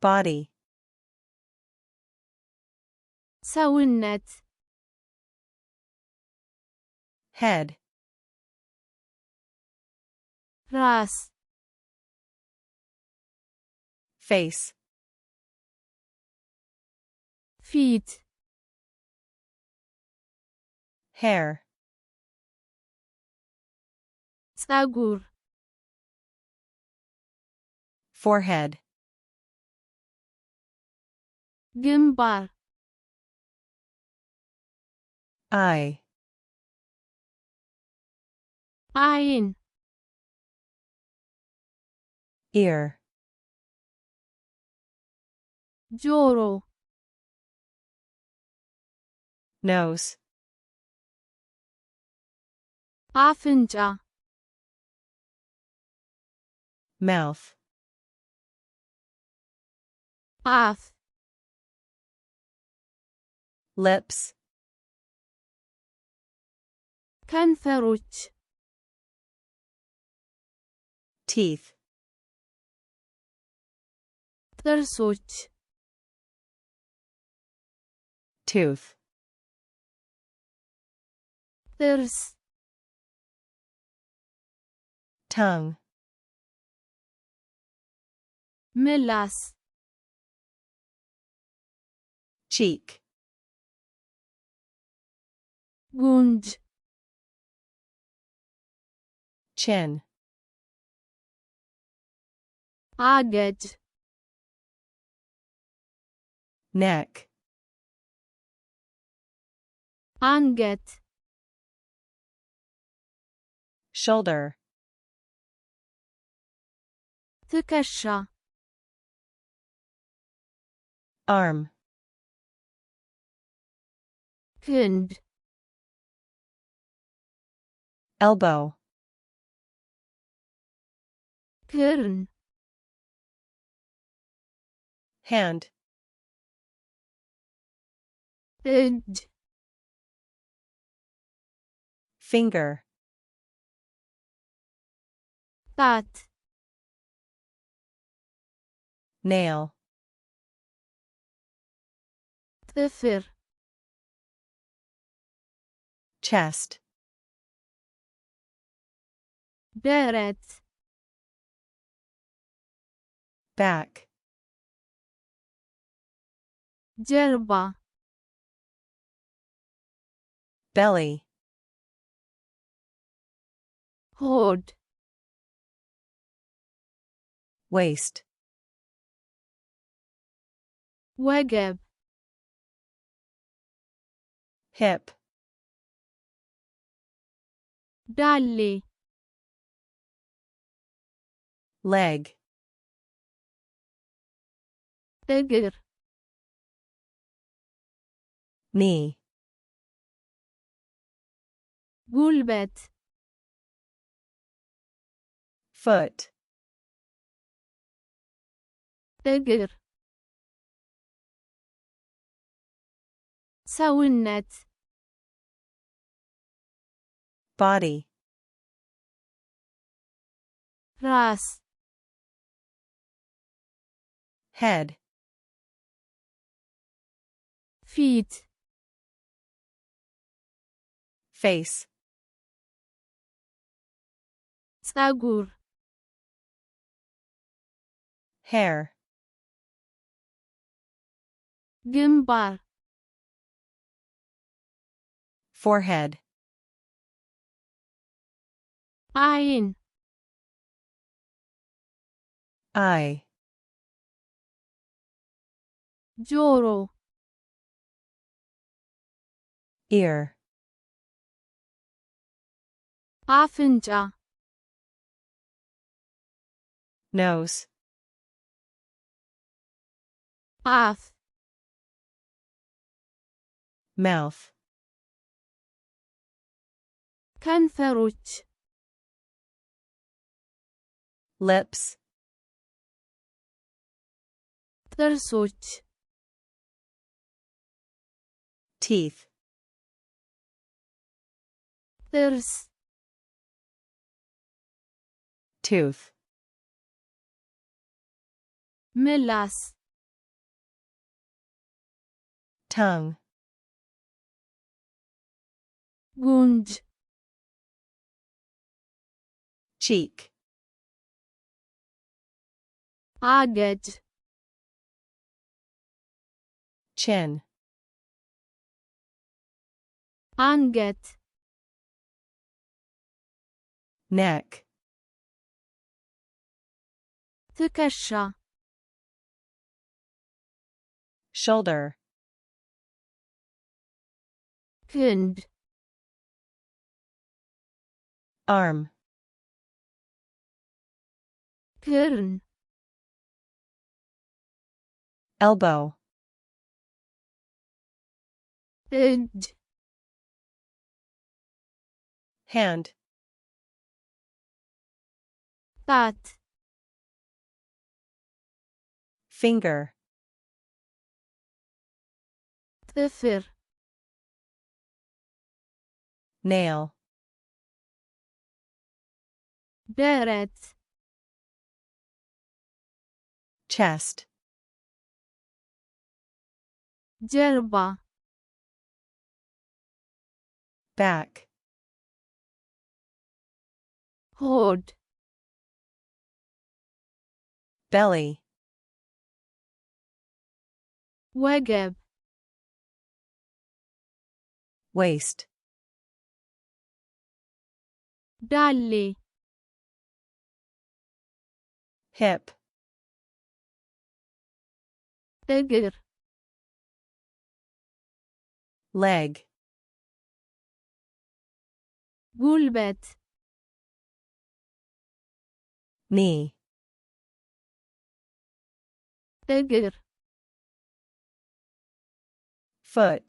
body, ሰውነት head, ራስ face, ፊት hair, ፀጉር forehead, ግንባር eye, ዓይን ear, ጆሮ nose, አፍንጫ mouth, አፍ lips, ከንፈሮች teeth, ጥርሶች tooth, ጥርስ tongue, ምላስ cheek, ጉንጅ chin, አገጭ neck, አንገት shoulder, ትከሻ arm, ክንድ elbow, ክርን hand, እጅ finger, ጣት nail, ጥፍር chest, ደረት back, ጀርባ belly, ሆድ waist, ወገብ hip, ዳሌ leg, እግር knee, ጉልበት foot, እግር ሰውነት body, ራስ head, ፊት face, ፀጉር hair, ግንባር forehead, ዓይን eye, ጆሮ ear, አፍንጫ nose, አፍ mouth, ከንፈሮች lips, ጥርሶች teeth, ጥርስ tooth, ምላስ tongue, ጉንጅ cheek, አገጭ chin, አንገት neck, ትከሻ shoulder, ክንድ arm, ክርን elbow, እጅ hand, ጣት finger, ጥፍር nail, ደረት chest, ጀርባ back, ሆድ belly, ወገብ waist, ዳሌ hip, እግር leg, ጉልበት knee, እግር foot,